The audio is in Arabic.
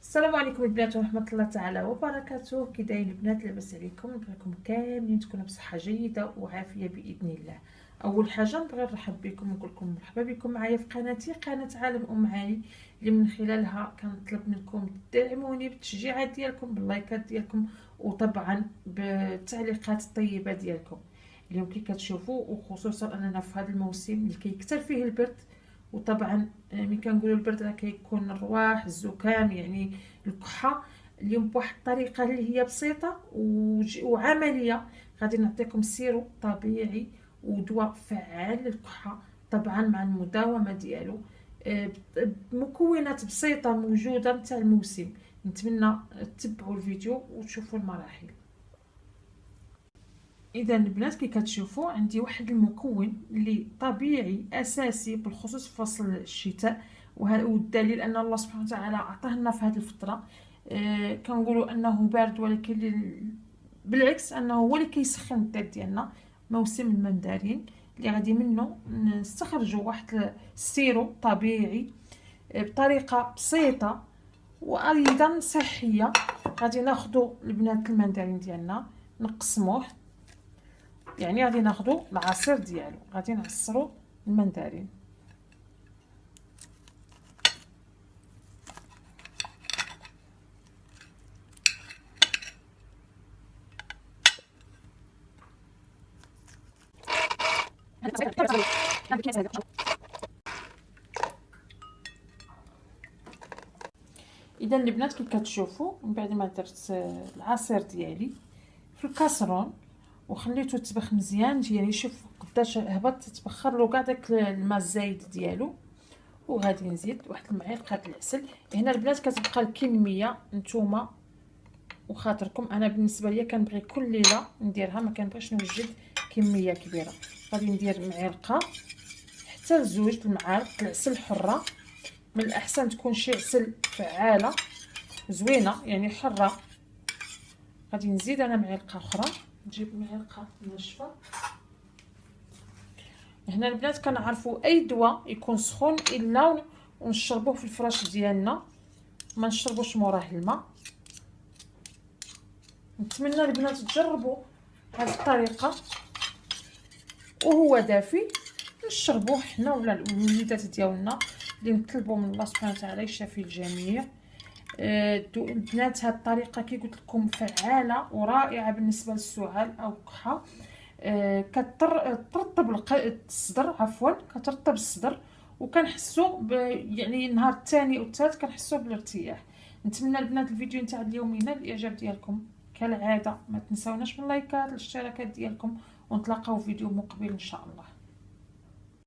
السلام عليكم البنات ورحمه الله تعالى وبركاته. كي دايرين البنات؟ لاباس عليكم؟ نبغيكم كاملين تكونوا بصحه جيده وعافيه باذن الله. اول حاجه نبغي نرحب بكم ونقول لكم مرحبا بكم معايا في قناتي، قناه عالم ام علي، اللي من خلالها كنطلب منكم تدعموني بالتشجيعات ديالكم، باللايكات ديالكم، وطبعا بالتعليقات الطيبه ديالكم. اليوم كي كتشوفوا، وخصوصا اننا في هذا الموسم اللي كيكثر فيه البرد، وطبعا ملي كنقولوا البرد راه كيكون الرواح، الزكام، يعني الكحه. اليوم بواحد الطريقه اللي هي بسيطه وعمليه غادي نعطيكم سيرو طبيعي ودواء فعال للكحه، طبعا مع المداومه ديالو، بمكونات بسيطه موجوده نتاع الموسم. نتمنى تتبعوا الفيديو وتشوفوا المراحل. اذا البنات كي كتشوفوا عندي واحد المكون اللي طبيعي اساسي بالخصوص في فصل الشتاء، والدليل ان الله سبحانه وتعالى عطاه لنا في هذه الفتره. كنقولوا انه بارد، ولكن بالعكس انه هو اللي كيسخن الذات ديالنا. موسم المندرين اللي غادي منه نستخرجوا واحد السيرو طبيعي بطريقه بسيطه وايضا صحيه. غادي ناخذوا البنات المندرين ديالنا نقسموه، يعني غادي ناخذوا العصير ديالو، غادي نعصروا المندرين. اذا البنات كي كتشوفوا من بعد ما درت العصير ديالي في الكاسرون وخليته تبخ مزيان، يعني شوف قداش هبط تبخر له كاع داك الماء الزايد ديالو. وغادي نزيد واحد المعلقه العسل. هنا البنات كتبقى الكميه نتوما وخاطركم، انا بالنسبه ليا كنبغي كل ليله نديرها، ما كنبغيش نوجد كميه كبيره. غادي ندير معلقه حتى لزوج المعالق العسل حره، من الاحسن تكون شي عسل فعاله زوينه يعني حره. غادي نزيد انا معلقه اخرى، نجيب معلقه ناشفه. هنا البنات كنعرفوا اي دواء يكون سخون الا ونشربوه في الفراش ديالنا، ما نشربوش موراه الماء. نتمنى البنات تجربوا هذه الطريقه وهو دافي نشربوه حنا ولا الوليدات ديالنا اللي نطلبوا من الله سبحانه وتعالى يشافي الجميع. البنات هذه الطريقه كي قلت لكم فعاله ورائعه بالنسبه للسعال او الكحه. كترطب الصدر، عفوا كترطب الصدر، وكنحسوا يعني النهار الثاني والثالث كنحسوا بالارتياح. نتمنى البنات الفيديو نتاع اليوم ينال الاعجاب ديالكم كالعاده. ما تنساوناش من اللايكات، الاشتراكات ديالكم، ونتلاقاو في فيديو مقبل ان شاء الله.